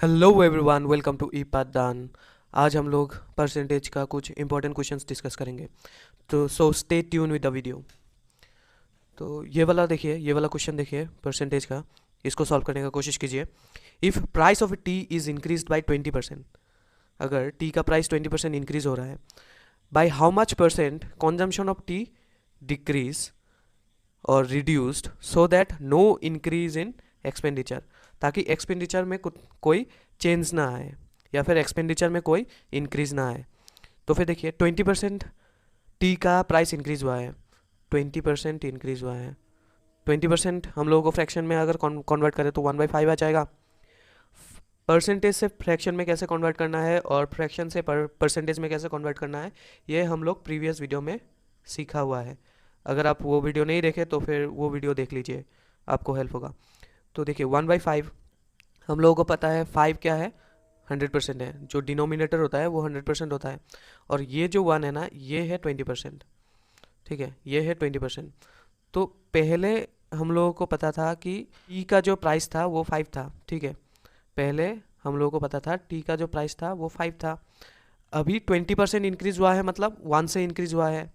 Hello everyone, welcome to ई पाठदान। आज हम लोग परसेंटेज का कुछ इंपॉर्टेंट क्वेश्चंस डिस्कस करेंगे। तो stay tune with the video. तो ये वाला देखिए, ये वाला क्वेश्चन देखिए परसेंटेज का। इसको सॉल्व करने का कोशिश कीजिए। If price of T is increase by 20%, अगर टी का प्राइस 20% इंक्रीज हो रहा है, by how much percent consumption of tea decrease और reduced so that no increase in expenditure, ताकि एक्सपेंडिचर में कोई चेंज ना आए या फिर एक्सपेंडिचर में कोई इंक्रीज ना आए। तो फिर देखिए 20% टी का प्राइस इंक्रीज हुआ है, 20% इंक्रीज हुआ है। 20% हम लोगों को फ्रैक्शन में अगर कन्वर्ट करें तो 1/5 आ जाएगा। परसेंटेज से फ्रैक्शन में कैसे कन्वर्ट करना है और फ्रैक्शन से परसेंटेज में कैसे कन्वर्ट करना है, ये हम लोग प्रीवियस वीडियो में सीखा हुआ है। अगर आप वो वीडियो नहीं देखे तो फिर वो वीडियो देख लीजिए, आपको हेल्प होगा। तो देखिए 1/5 हम लोगों को पता है, 5 क्या है, 100% है। जो डिनोमिनेटर होता है वो 100% होता है, और ये जो 1 है ना, ये है 20%। ठीक है, ये है 20%। तो पहले हम लोगों को पता था कि टी का जो प्राइस था वो 5 था। ठीक है, पहले हम लोगों को पता था टी का जो प्राइस था वो 5 था। अभी 20% इंक्रीज हुआ है, मतलब 1 से इंक्रीज हुआ है।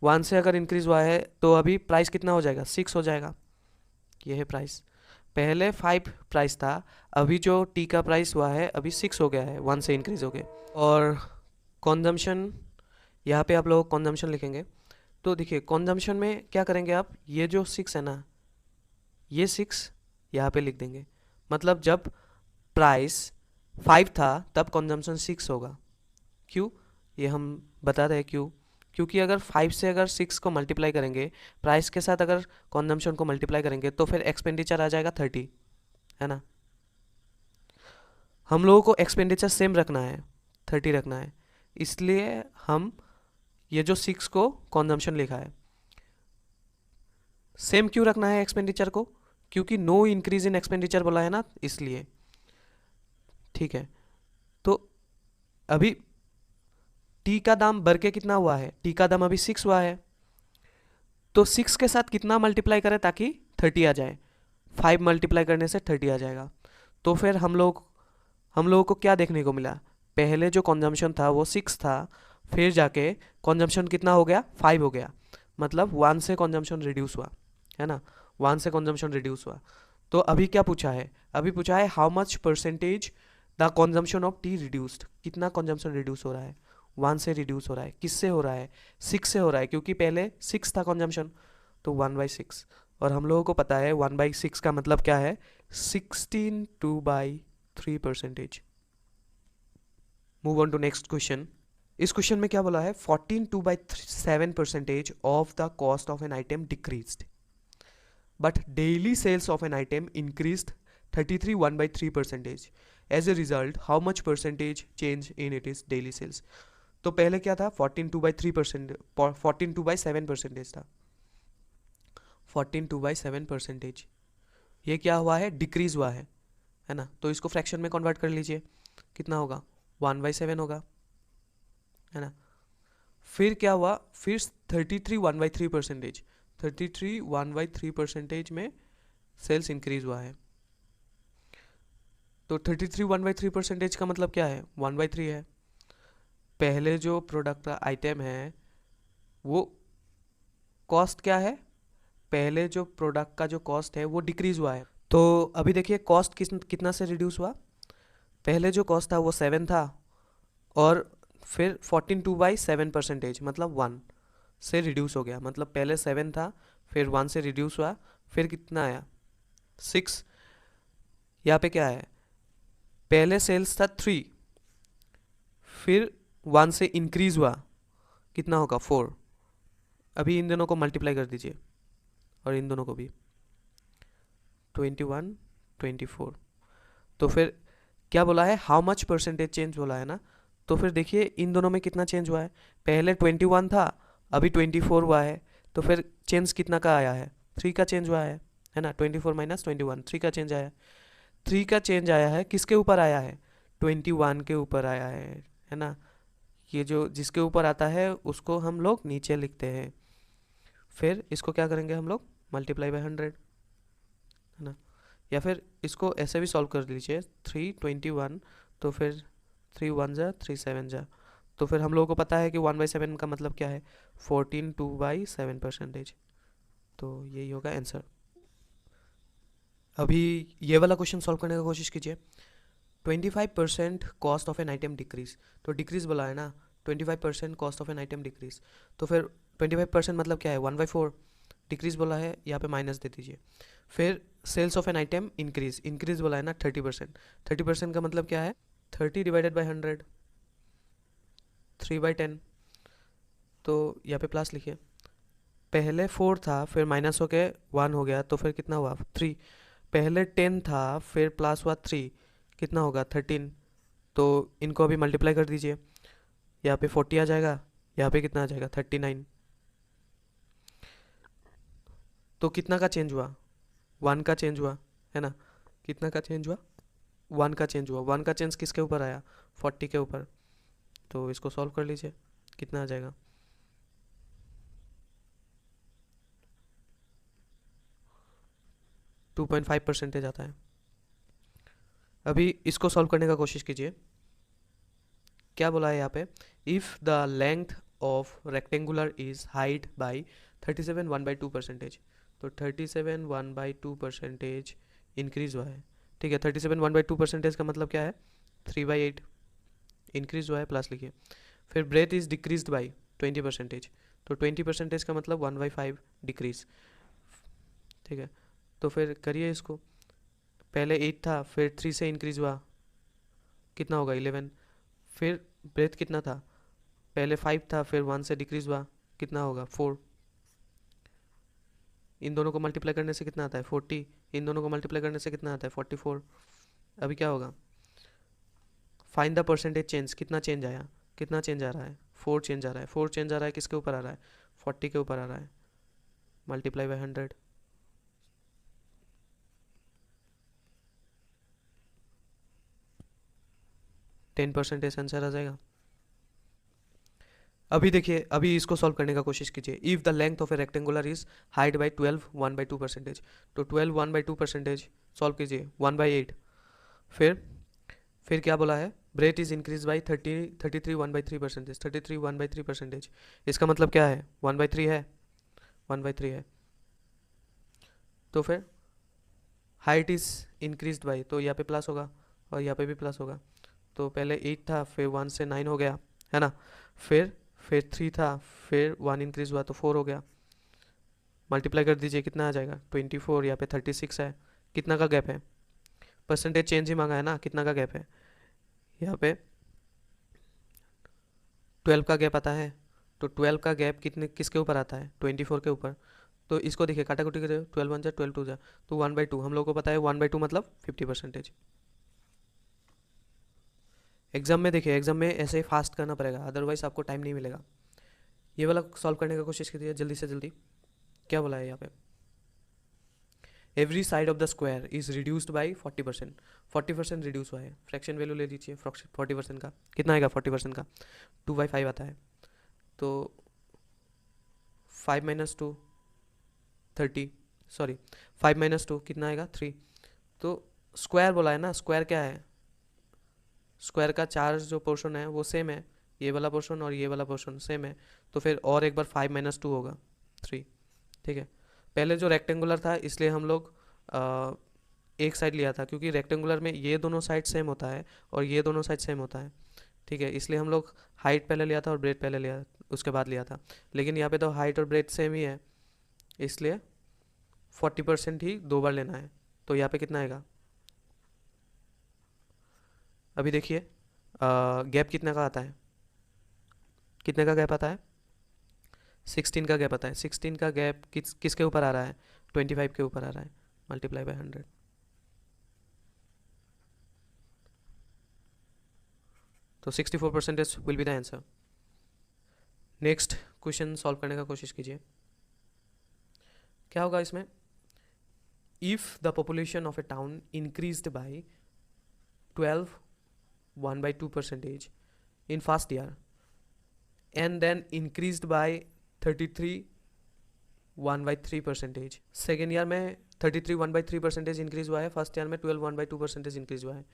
1 से अगर इंक्रीज हुआ है तो अभी प्राइस कितना हो जाएगा, 6 हो जाएगा। ये है प्राइस। पहले 5 प्राइस था, अभी जो टी का प्राइस हुआ है अभी 6 हो गया है, 1 से इंक्रीज हो गए। और कॉन्जम्पशन, यहाँ पे आप लोग कॉन्जम्पशन लिखेंगे। तो देखिए कॉन्जम्पशन में क्या करेंगे आप, ये जो 6 है ना, ये 6 यहाँ पे लिख देंगे। मतलब जब प्राइस 5 था तब कॉन्जम्पशन 6 होगा। क्यों, ये हम बता रहे हैं क्यों। क्योंकि अगर 5 से अगर 6 को मल्टीप्लाई करेंगे, प्राइस के साथ अगर कॉन्जम्पशन को मल्टीप्लाई करेंगे, तो फिर एक्सपेंडिचर आ जाएगा 30, है ना। हम लोगों को एक्सपेंडिचर सेम रखना है, 30 रखना है, इसलिए हम ये जो 6 को कॉन्जम्पशन लिखा है। सेम क्यों रखना है एक्सपेंडिचर को, क्योंकि नो इंक्रीज इन एक्सपेंडिचर बोला है ना, इसलिए। ठीक है, तो अभी टी का दाम बढ़ के कितना हुआ है, टी का दाम अभी 6 हुआ है, तो 6 के साथ कितना मल्टीप्लाई करें ताकि 30 आ जाए। 5 मल्टीप्लाई करने से 30 आ जाएगा। तो फिर हम लोगों को क्या देखने को मिला, पहले जो कंजम्पशन था वो 6 था, फिर जाके कंजम्पशन कितना हो गया, 5 हो गया। मतलब 1 से कंजम्पशन रिड्यूस हुआ, है ना, 1 से कंजम्पशन रिड्यूस हुआ। तो अभी क्या पूछा है, अभी पूछा है how much percentage the consumption of T reduced, कितना कंजम्पशन रिड्यूस हो रहा है। 1 से रिड्यूस हो रहा है, किससे हो रहा है, 6 से हो रहा है, क्योंकि पहले 6 था कंजम्पशन। तो 1/6, और हम लोगों को पता है 1/6 का मतलब क्या है, 16/2/3%। Move on to next question. इस क्वेश्चन में क्या बोला है, 14/7% of the cost of an item decreased, but daily sales of an item increased 33/1/3%। As a result how much percentage change in it is daily sales. तो पहले क्या था, 14/2/3%, 14/7% था। 14/7%, ये क्या हुआ है, डिक्रीज हुआ है ना। तो इसको फ्रैक्शन में कन्वर्ट कर लीजिए, कितना होगा, 1/7 होगा, है ना। फिर क्या हुआ, फिर 33/1/3%, 33/1/3% में सेल्स इंक्रीज हुआ है। तो 33/1/3% का मतलब क्या है, 1/3 है। पहले जो प्रोडक्ट का आइटम है वो कॉस्ट क्या है, पहले जो प्रोडक्ट का जो कॉस्ट है वो डिक्रीज हुआ है। तो अभी देखिए कॉस्ट कितना से रिड्यूस हुआ, पहले जो कॉस्ट था वो 7 था, और फिर 14/2/7% मतलब 1 से रिड्यूस हो गया। मतलब पहले 7 था, फिर 1 से रिड्यूस हुआ, फिर कितना आया, 6। यहाँ पे क्या है, पहले सेल्स था 3, फिर 1 से इंक्रीज हुआ, कितना होगा, 4। अभी इन दोनों को मल्टीप्लाई कर दीजिए, और इन दोनों को भी, 21 24। तो फिर क्या बोला है, हाउ मच परसेंटेज चेंज बोला है ना। तो फिर देखिए इन दोनों में कितना चेंज हुआ है, पहले 21 था, अभी 24 हुआ है। तो फिर चेंज कितना का आया है, 3 का चेंज हुआ है ना। 24 - 21, 3 का चेंज आया है। 3 का चेंज आया है, किसके ऊपर आया है, 21 के ऊपर आया है ना। ये जो जिसके ऊपर आता है उसको हम लोग नीचे लिखते हैं, फिर इसको क्या करेंगे हम लोग, मल्टीप्लाई बाय 100, है ना। या फिर इसको ऐसे भी सॉल्व कर लीजिए, 321, तो फिर 3 1 जा 3 7 जा, तो फिर हम लोगों को पता है कि 1/7 का मतलब क्या है, 14 2/7%। तो यही होगा आंसर। अभी ये वाला क्वेश्चन सॉल्व करने का कोशिश कीजिए। 25% cost of an item decrease, तो डिक्रीज बोला है ना, 25% cost of an item decrease, तो फिर 25% मतलब क्या है, 1/4। डिक्रीज बोला है, यहाँ पे माइनस दे दीजिए। फिर sales of an item increase, increase बोला है ना 30%, 30% का मतलब क्या है, 30 डिवाइडेड बाई 100, 3/10। तो यहाँ पे प्लस लिखिए, पहले 4 था फिर माइनस होके 1 हो गया, तो फिर कितना हुआ 3। पहले 10 था फिर प्लस हुआ 3, कितना होगा 13। तो इनको अभी मल्टीप्लाई कर दीजिए, यहाँ पे 40 आ जाएगा, यहाँ पे कितना आ जाएगा 39। तो कितना का चेंज हुआ, 1 का चेंज हुआ है ना, कितना का चेंज हुआ, 1 का चेंज हुआ। 1 का चेंज किसके ऊपर आया, 40 के ऊपर। तो इसको सॉल्व कर लीजिए, कितना आ जाएगा, 2.5% आता है। अभी इसको सॉल्व करने का कोशिश कीजिए। क्या बोला है यहाँ पे, if the length of rectangular is height by 37 1/2%, तो 37 1/2% इंक्रीज हुआ है। ठीक है, 37 1/2% का मतलब क्या है, 3/8 इंक्रीज हुआ है, प्लस लिखिए। फिर ब्रेथ इज डिक्रीज बाई 20%, तो 20% का मतलब 1/5 डिक्रीज। ठीक है, तो फिर करिए इसको, पहले 8 था फिर 3 से इंक्रीज हुआ, कितना होगा 11। फिर ब्रेथ कितना था, पहले 5 था फिर 1 से डिक्रीज हुआ, कितना होगा 4। इन दोनों को मल्टीप्लाई करने से कितना आता है 40, इन दोनों को मल्टीप्लाई करने से कितना आता है 44। अभी क्या होगा, फाइंड द परसेंटेज चेंज, कितना चेंज आया, कितना चेंज आ रहा है 4 चेंज आ रहा है। 4 चेंज आ रहा है किसके ऊपर आ रहा है, 40 के ऊपर आ रहा है, multiply by 100। Ten percentage answer आ जाएगा। अभी देखिए, अभी इसको सॉल्व करने का कोशिश कीजिए। If the length of A rectangular is height by 12 1/2%, तो 12 1/2% सॉल्व कीजिए, 1/8। फिर क्या बोला है, ब्रेथ इज इंक्रीज बाई 33 1/3%, 33 1/3%। इसका मतलब क्या है, 1/3 है, 1/3 है। तो फिर हाइट इज इंक्रीज बाई, तो यहाँ पे प्लस होगा और यहाँ पे भी प्लस होगा। तो पहले 8 था फिर 1 से 9 हो गया है ना, फिर 3 था फिर 1 इंक्रीज हुआ तो 4 हो गया। मल्टीप्लाई कर दीजिए, कितना आ जाएगा 24, यहाँ पे 36 है। कितना का गैप है, परसेंटेज चेंज ही मांगा है ना, कितना का गैप है, यहाँ पे 12 का गैप आता है। तो 12 का गैप कितने किसके ऊपर आता है, 24 के ऊपर। तो इसको देखिए, काटाकुटी करें, 12 1 जा 12 2 जा, तो 1/2 हम लोग को पता है, 1/2 मतलब 50%। एग्जाम में देखिए, एग्जाम में ऐसे फास्ट करना पड़ेगा, अदरवाइज आपको टाइम नहीं मिलेगा। ये वाला सॉल्व करने का कोशिश कीजिए जल्दी से जल्दी। क्या बोला है यहाँ पे, every side of the square is reduced by 40%, 40% reduce हुआ है। फ्रैक्शन वैल्यू ले लीजिए 40% का, कितना आएगा 40% का, 2/5 आता है। तो 5 - 2 30, सॉरी 5 - 2 कितना आएगा 3। तो स्क्वायर बोला है ना, स्क्वायर क्या है, स्क्वायर का चार जो पोर्शन है वो सेम है, ये वाला पोर्शन और ये वाला पोर्शन सेम है। तो फिर और एक बार 5 - 2 होगा 3। ठीक है, पहले जो रेक्टेंगुलर था इसलिए हम लोग एक साइड लिया था, क्योंकि रेक्टेंगुलर में ये दोनों साइड सेम होता है और ये दोनों साइड सेम होता है। ठीक है, इसलिए हम लोग हाइट पहले लिया था और ब्रेथ पहले लिया, उसके बाद लिया था। लेकिन यहाँ पे तो हाइट और ब्रेथ सेम ही है, इसलिए 40% ही 2 बार लेना है। तो यहाँ पे कितना आएगा, अभी देखिए गैप कितने का आता है, कितने का गैप आता है, 16 का गैप आता है। 16 का गैप किसके ऊपर आ रहा है, 25 के ऊपर आ रहा है, मल्टीप्लाई बाय 100। तो 64% will be the answer. Next question solve करने का कोशिश कीजिए। क्या होगा इसमें, if the population of A town increased by 12 1/2% in first year and then increased by 33 1/3% second year में 33 1/3% इंक्रीज हुआ है, फर्स्ट ईयर में 12 1/2% इंक्रीज हुआ है।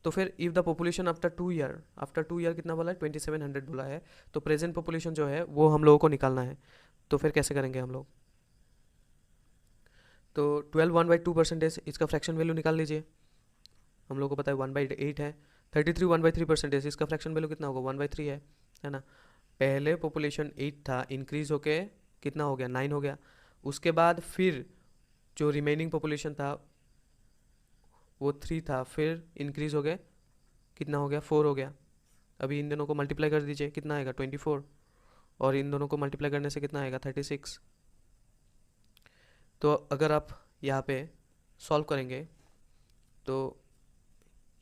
तो फिर if the population after two year कितना बोला है, 2700 बोला है, तो प्रेजेंट पॉपुलेशन जो है वो हम लोगों को निकालना है। तो फिर कैसे करेंगे हम लोग, तो 12 1/2% इसका फ्रैक्शन वैल्यू निकाल लीजिए, हम लोग को पता है 1/8 है। 33 1/3% इसका फ्रैक्शन वैल्यू कितना होगा, 1/3 है ना। पहले पॉपुलेशन 8 था, इंक्रीज होके कितना हो गया, 9 हो गया। उसके बाद फिर जो रिमेनिंग पॉपुलेशन था वो 3 था, फिर इंक्रीज हो गए, कितना हो गया, 4 हो गया। अभी इन दोनों को मल्टीप्लाई कर दीजिए, कितना आएगा 24, और इन दोनों को मल्टीप्लाई करने से कितना आएगा 36। तो अगर आप यहाँ पे सॉल्व करेंगे तो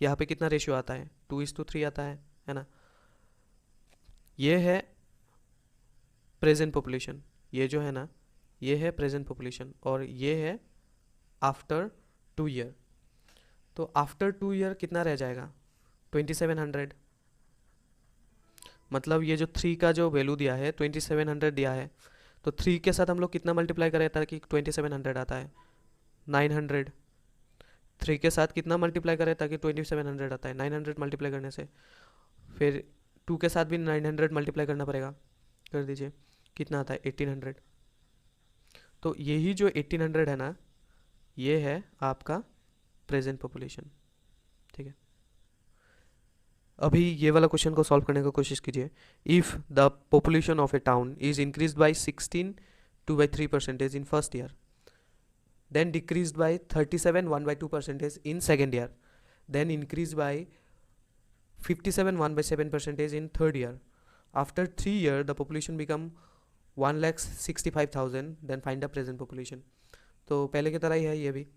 यहाँ पे कितना रेशियो आता है, 2:3 आता है ना। ये है प्रेजेंट पॉपुलेशन, ये जो है ना ये है प्रेजेंट पॉपुलेशन, और ये है आफ्टर 2 ईयर। तो आफ्टर 2 ईयर कितना रह जाएगा, 2700। मतलब ये जो 3 का जो वैल्यू दिया है 2700 दिया है, तो 3 के साथ हम लोग कितना मल्टीप्लाई करें ताकि 2700 आता है, 900। 3 के साथ कितना मल्टीप्लाई करें ताकि 2700 आता है, 900 मल्टीप्लाई करने से। फिर 2 के साथ भी 900 मल्टीप्लाई करना पड़ेगा, कर दीजिए, कितना आता है 1800। तो यही जो 1800 है ना, ये है आपका प्रेजेंट पॉपुलेशन, ठीक है। अभी ये वाला क्वेश्चन को सॉल्व करने की कोशिश कीजिए। If the population of A town is increase by 16 2/3% in first year, then decreased by 37 1/2% in second year, then increased by 57 1/7% in third year. After 3 years the population become 1,65,000, then find the present population. तो पहले की तरह ही है ये भी,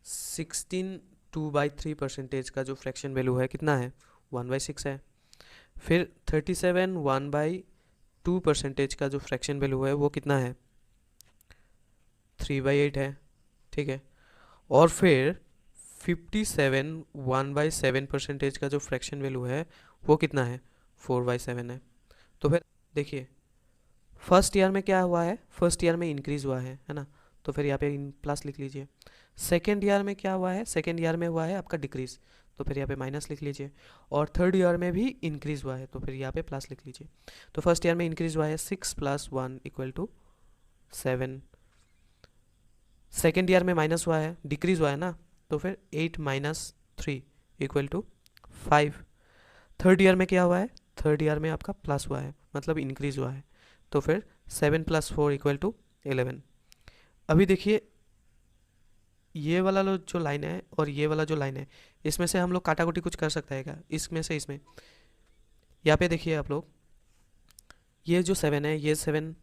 16 2/3% का जो fraction value है कितना है, 1/6 है। फिर 37 1/2% का जो फ्रैक्शन वैल्यू है वो कितना है, 3/8 है, ठीक है। और फिर 57 1/7% का जो फ्रैक्शन वैल्यू है वो कितना है, 4/7 है। तो फिर देखिए फर्स्ट ईयर में क्या हुआ है, फर्स्ट ईयर में इंक्रीज हुआ है ना, तो फिर यहाँ पे प्लस लिख लीजिए। सेकेंड ईयर में क्या हुआ है, सेकेंड ईयर में हुआ है आपका डिक्रीज, तो फिर यहाँ पे माइनस लिख लीजिए। और थर्ड ईयर में भी इंक्रीज हुआ है, तो फिर यहाँ पे प्लस लिख लीजिए। तो फर्स्ट ईयर में इंक्रीज हुआ है 6 + 1 = 7, सेकेंड ईयर में माइनस हुआ है, डिक्रीज हुआ है ना, तो फिर 8 - 3 = 5। थर्ड ईयर में क्या हुआ है, थर्ड ईयर में आपका प्लस हुआ है, मतलब इंक्रीज हुआ है, तो फिर 7 + 4 = 11। अभी देखिए ये वाला जो लाइन है और ये वाला जो लाइन है, इसमें से हम लोग काटाकुटी कुछ कर सकते हैं क्या, इसमें से इसमें, यहाँ पे देखिए आप लोग, ये जो 7 है ये 7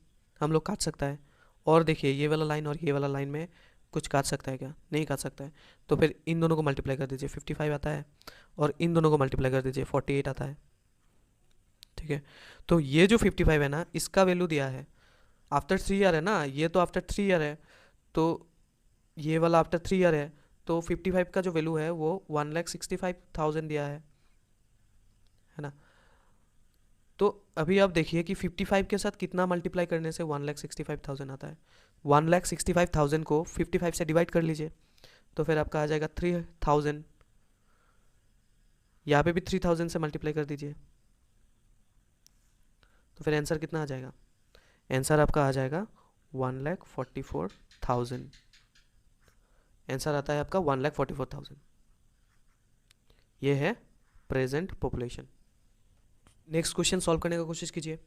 हम लोग काट सकता है। और देखिए ये वाला लाइन और ये वाला लाइन में कुछ काट सकता है क्या, नहीं काट सकता है। तो फिर इन दोनों को मल्टीप्लाई कर दीजिए, 55 आता है, और इन दोनों को मल्टीप्लाई कर दीजिए, 48 आता है, ठीक है। तो ये जो 55 है ना, इसका वैल्यू दिया है आफ्टर 3 ईयर है ना, ये तो आफ्टर 3 ईयर है, तो ये वाला आफ्टर 3 ईयर है, तो 55 का जो वैल्यू है वो 1,65,000 दिया है ना। तो अभी आप देखिए कि 55 के साथ कितना मल्टीप्लाई करने से 1,65,000 आता है। 1,65,000 को 55 से डिवाइड कर लीजिए, तो फिर आपका आ जाएगा 3,000। यहाँ पे भी 3,000 से मल्टीप्लाई कर दीजिए, तो फिर आंसर कितना आ जाएगा, आंसर आपका आ जाएगा 1,44,000। आंसर आता है आपका 1,44,000। ये है present population. Next question solve करने का कोशिश कीजिए।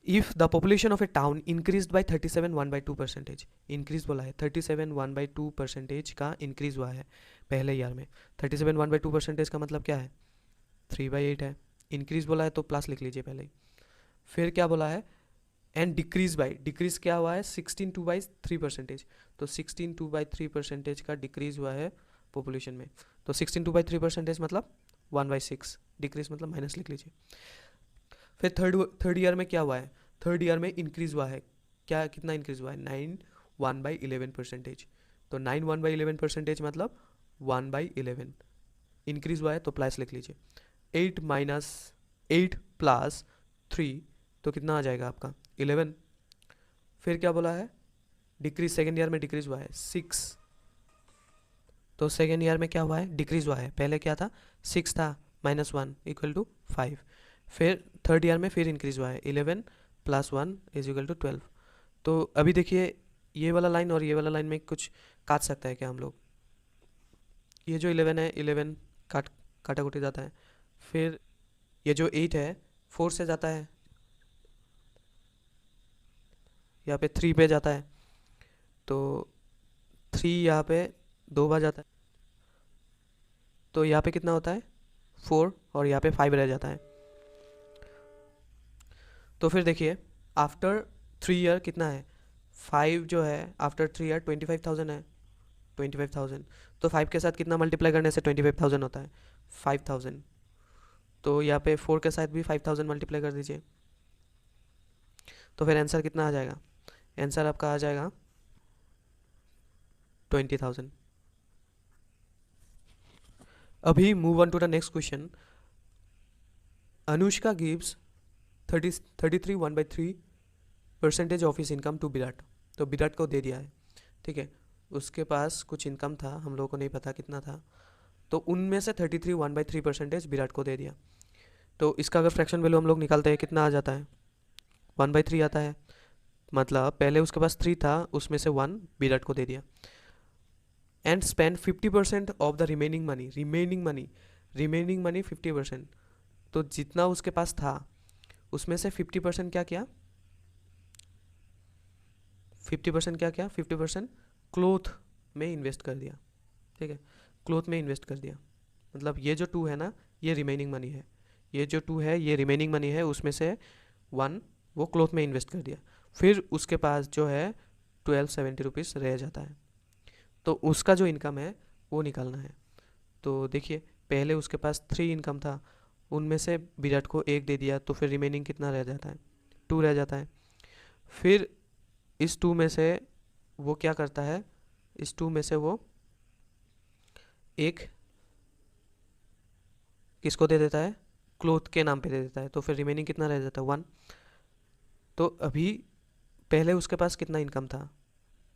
If the population of A town increase by 37 1/2%, increase बोला है 37 1/2% का इंक्रीज हुआ है पहले ईयर में। 37 1/2% का मतलब क्या है, 3/8 है। इंक्रीज बोला है तो प्लस लिख लीजिए पहले ही। फिर क्या बोला है, एंड डिक्रीज बाई, डिक्रीज क्या हुआ है 16 2/3%, तो 16 2/3% का डिक्रीज हुआ है पॉपुलेशन में। तो 16 2/3% मतलब 1/6, डिक्रीज मतलब माइनस लिख लीजिए। फिर थर्ड ईयर में क्या हुआ है, थर्ड ईयर में इंक्रीज हुआ है, क्या कितना इंक्रीज हुआ है, 9 1/11%, तो 9 1/11% मतलब 1/11 इंक्रीज हुआ है, तो प्लस लिख लीजिए। 8 + 3 तो कितना आ जाएगा आपका 11। फिर क्या बोला है, डिक्रीज सेकेंड ईयर में डिक्रीज हुआ है 6, तो सेकेंड ईयर में क्या हुआ है, डिक्रीज हुआ है। पहले क्या था, 6 था, -1 इक्वल टू 5। फिर थर्ड ईयर में फिर इंक्रीज हुआ है, 11 + 1 इज इक्वल टू 12। तो अभी देखिए ये वाला लाइन और ये वाला लाइन में कुछ काट सकता है क्या हम लोग। ये जो 11 है, 11 काटा कुटी जाता है। फिर ये जो 8 है 4 से जाता है, यहाँ पे 3 पे जाता है, तो 3 यहाँ पे 2 बार जाता है, तो यहाँ पे कितना होता है 4, और यहाँ पे 5 रह जाता है। तो फिर देखिए आफ्टर 3 ईयर कितना है, 5 जो है आफ्टर 3 ईयर 25,000 है, 25,000। तो 5 के साथ कितना मल्टीप्लाई करने से 25,000 होता है, 5,000। तो यहाँ पे 4 के साथ भी 5,000 मल्टीप्लाई कर दीजिए, तो फिर आंसर कितना आ जाएगा, आंसर आपका आ जाएगा 20,000। अभी move on to the next question. Anushka gives 33 1/3% of his income to Virat. तो विराट को दे दिया है, ठीक है। उसके पास कुछ इनकम था, हम लोगों को नहीं पता कितना था, तो उनमें से 33 1/3% विराट को दे दिया। तो इसका अगर फ्रैक्शन वैल्यू हम लोग निकालते हैं कितना आ जाता है, 1/3 आता है। मतलब पहले उसके पास 3 था, उसमें से 1 विराट को दे दिया। And spend 50% of the remaining money, remaining money 50%। तो जितना उसके पास था उसमें से 50% क्या किया, 50% क्या किया, 50% क्लोथ में इन्वेस्ट कर दिया, ठीक है, क्लोथ में इन्वेस्ट कर दिया। मतलब ये जो 2 है ना, ये रिमेनिंग मनी है, ये जो 2 है ये रिमेनिंग मनी है, उसमें से 1 वो क्लोथ में इन्वेस्ट कर दिया। फिर उसके पास जो है 1270 रुपीज़ रह जाता है, तो उसका जो इनकम है वो निकालना है। तो देखिए पहले उसके पास 3 इनकम था, उनमें से विराट को 1 दे दिया, तो फिर रिमेनिंग कितना रह जाता है, 2 रह जाता है। फिर इस 2 में से वो क्या करता है, इस 2 में से वो एक किसको दे देता है, क्लोथ के नाम पे दे देता है, तो फिर रिमेनिंग कितना रह जाता है, 1। तो अभी पहले उसके पास कितना इनकम था,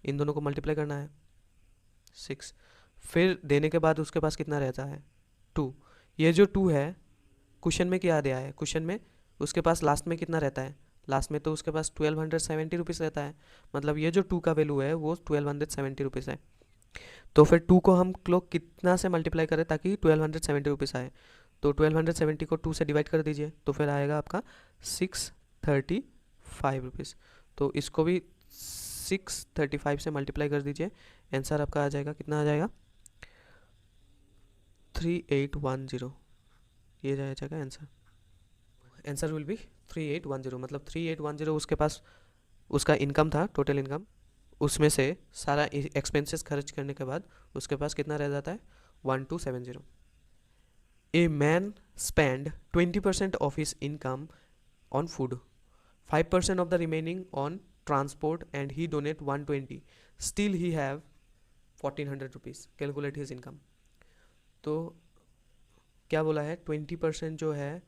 इन दोनों को मल्टीप्लाई करना है 6। फिर देने के बाद उसके पास कितना रहता है 2। ये जो 2 है क्वेश्चन में क्या दिया है, क्वेश्चन में उसके पास लास्ट में कितना रहता है, लास्ट में तो उसके पास 1270 रुपीज़ रहता है। मतलब ये जो 2 का वैल्यू है वो 1270 रुपीज़ है। तो फिर 2 को हम लोग कितना से मल्टीप्लाई करें ताकि 1270 रुपीज़ आए, तो 1270 को 2 से डिवाइड कर दीजिए, तो फिर आएगा आपका 635 रुपीज़। तो इसको भी 635 से मल्टीप्लाई कर दीजिए, आंसर आपका आ जाएगा, कितना आ जाएगा 3810, ये जाएगा आंसर। Answer will be 3810। मतलब 3810 उसके पास उसका इनकम था, टोटल इनकम, उसमें से सारा एक्सपेंसेस खर्च करने के बाद उसके पास कितना रह जाता है 1270। A man spend 20% of his income on food, 5% of the remaining on transport and he donate 120, still he have 1400 rupees, calculate his income. तो क्या बोला है, 20% जो है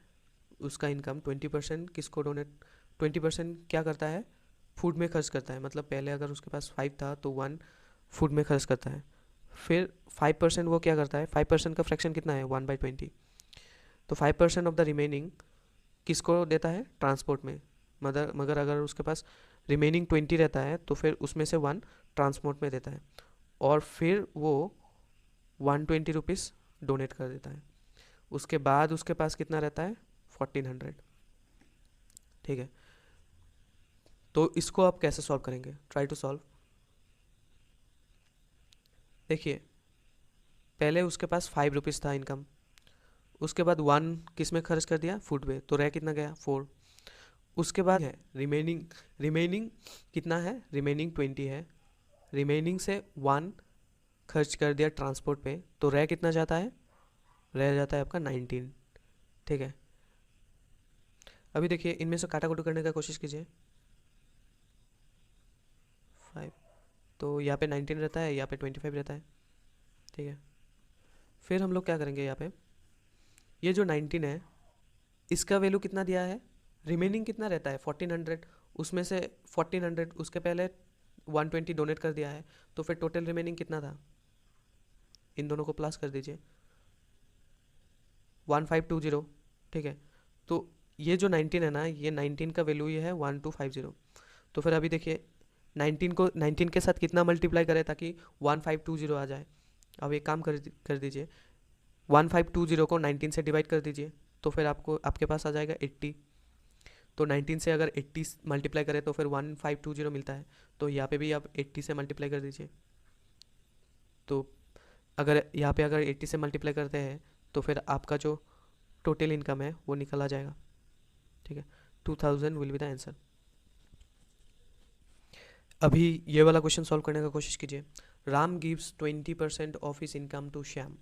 उसका इनकम, 20% किसको डोनेट, 20% क्या करता है, फूड में खर्च करता है। मतलब पहले अगर उसके पास 5 था तो 1 फूड में खर्च करता है। फिर 5% वो क्या करता है, 5% का फ्रैक्शन कितना है 1/20, तो 5% ऑफ द रिमेनिंग किसको देता है, ट्रांसपोर्ट में। मगर अगर उसके पास रिमेनिंग 20 रहता है तो फिर उसमें से 1 ट्रांसपोर्ट में देता है, और फिर वो 120 रुपीज़ डोनेट कर देता है। उसके बाद उसके पास कितना रहता है 1400, ठीक है। तो इसको आप कैसे सॉल्व करेंगे, ट्राई टू सॉल्व। देखिए पहले उसके पास 5 रुपीज़ था इनकम, उसके बाद 1 किस में खर्च कर दिया, फूड पे, तो रह कितना गया 4। उसके बाद है रिमेनिंग कितना है, रिमेनिंग 20 है, रिमेनिंग से 1 खर्च कर दिया ट्रांसपोर्ट पे, तो रह कितना जाता है, रह जाता है आपका 19, ठीक है। अभी देखिए इनमें से काटा कुटी करने का कोशिश कीजिए, 5, तो यहाँ पे 19 रहता है, यहाँ पे 25 रहता है, ठीक है। फिर हम लोग क्या करेंगे, यहाँ पे ये जो 19 है इसका वैल्यू कितना दिया है, रिमेनिंग कितना रहता है 1400, उसमें से 1400 उसके पहले 120 डोनेट कर दिया है, तो फिर टोटल रिमेनिंग कितना था, इन दोनों को प्लस कर दीजिए, 1520, ठीक है। तो ये जो 19 है ना, ये 19 का वैल्यू ये है 1250। तो फिर अभी देखिए 19 के साथ कितना मल्टीप्लाई करें ताकि 1520 आ जाए। अब एक काम कर दीजिए, 1520 को 19 से डिवाइड कर दीजिए, तो फिर आपके पास आ जाएगा 80। तो 19 से अगर 80 मल्टीप्लाई करें तो फिर 1520 मिलता है। तो यहाँ पे भी आप 80 से मल्टीप्लाई कर दीजिए। तो अगर यहाँ पे अगर 80 से मल्टीप्लाई करते हैं तो फिर आपका जो टोटल इनकम है वो निकल आ जाएगा, ठीक है। 2000 विल बी द आंसर। अभी ये वाला क्वेश्चन सॉल्व करने का कोशिश कीजिए। Ram gives 20% of his income to Shyam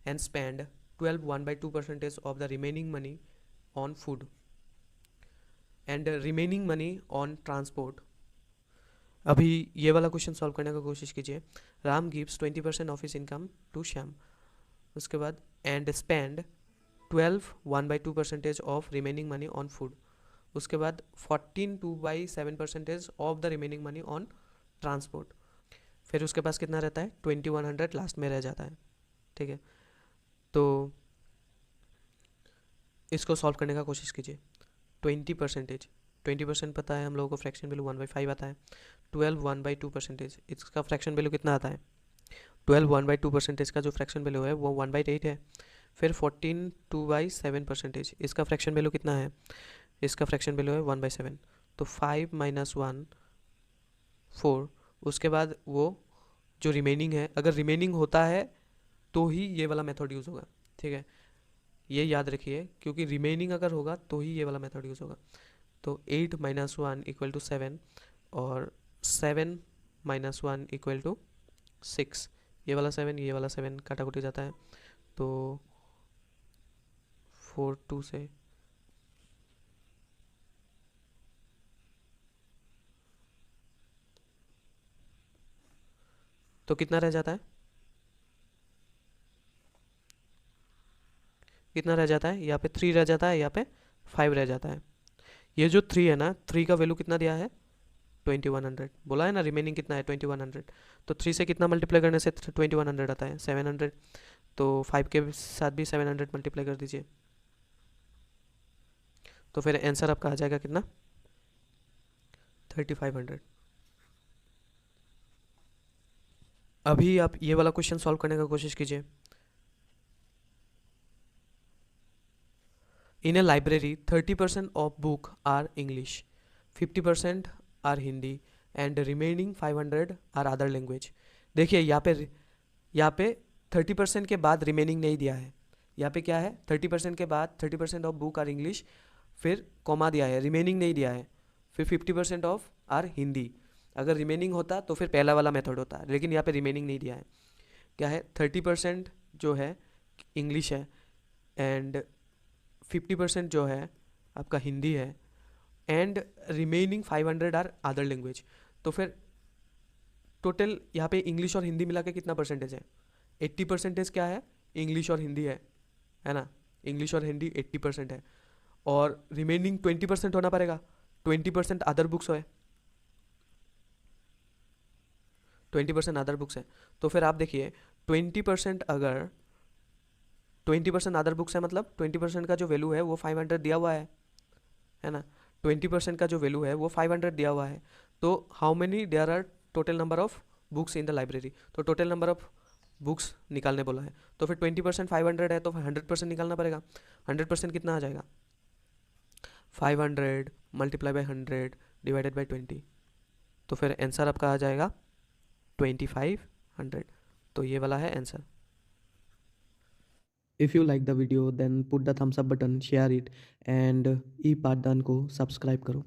and spend 12 1/2% of the remaining money on food and remaining money on transport. अभी ये वाला क्वेश्चन सॉल्व करने का कोशिश कीजिए। Ram gives 20% of his income to Shyam, उसके बाद and spend 12 1/2% of remaining money on food, उसके बाद 14 2/7% of the remaining money on transport. फिर उसके पास कितना रहता है, 2100 लास्ट में रह जाता है, ठीक है। तो इसको सॉल्व करने का कोशिश कीजिए। 20% पता है हम लोगों को, फ्रैक्शन वैल्यू 1/5 आता है। 12 1/2%, इसका फ्रैक्शन वैल्यू कितना आता है, 12 1/2% का जो फ्रैक्शन वैल्यू है वो 1/8 है। फिर 14 2/7%, इसका फ्रैक्शन वैल्यू कितना है, इसका फ्रैक्शन वैल्यू है 1/7। तो 5 - 1 4। उसके बाद वो जो रिमेनिंग है, अगर रिमेनिंग होता है तो ही ये वाला मेथड यूज़ होगा, ठीक है। ये याद रखिए, क्योंकि रिमेनिंग अगर होगा तो ही ये वाला मेथड यूज़ होगा। तो 8 - 1 = 7 और 7 - 1 = 6। ये वाला 7 काटाकुटी जाता है, तो 4 2 से तो कितना रह जाता है, कितना रह जाता है, यहाँ पे 3 रह जाता है, यहाँ पे 5 रह जाता है। ये जो 3 है ना, 3 का वैल्यू कितना दिया है, 2100 बोला है ना, रिमेनिंग कितना है 2100। तो 3 से कितना मल्टीप्लाई करने से 2100 आता है, 700। तो 5 के साथ भी 700 मल्टीप्लाई कर दीजिए, तो फिर आंसर आपका आ जाएगा कितना, 3500। अभी आप ये वाला क्वेश्चन सॉल्व करने का कोशिश कीजिए। In a library 30% of book are English, 50% are Hindi and remaining 500 are other language. देखिए यहाँ पे 30% के बाद रिमेनिंग नहीं दिया है, यहाँ पे क्या है, 30% के बाद 30% ऑफ बुक आर इंग्लिश, फिर कॉमा दिया है, रिमेनिंग नहीं दिया है। फिर 50% ऑफ आर हिंदी, अगर रिमेनिंग होता तो फिर पहला वाला मेथड होता, लेकिन यहाँ पे रिमेनिंग नहीं दिया है। क्या है, 30% जो है इंग्लिश है एंड 50% जो है आपका हिंदी है and remaining 500 are other language. तो फिर टोटल यहाँ पे इंग्लिश और हिंदी मिला के कितना परसेंटेज है, 80% क्या है, इंग्लिश और हिंदी है ना, इंग्लिश और हिंदी 80% है, और रिमेनिंग 20% होना पड़ेगा, 20% अदर बुक्स है, 20% अदर बुक्स है। तो फिर आप देखिए 20% अगर 20% अदर बुक्स है, मतलब 20% का जो वैल्यू है वो 500 दिया हुआ है ना, 20% का जो वैल्यू है वो 500 दिया हुआ है। तो how many there are total number of books in the library, तो टोटल नंबर ऑफ बुक्स निकालने बोला है। तो फिर 20% 500 है, तो 100% निकालना पड़ेगा। 100% कितना आ जाएगा, 500 मल्टीप्लाई बाई 100 डिवाइडेड बाई 20। तो फिर आंसर आपका आ जाएगा 2500। तो ये वाला है answer. If you like the video then put the thumbs up button, share it and e-Pathdan को सब्सक्राइब करो।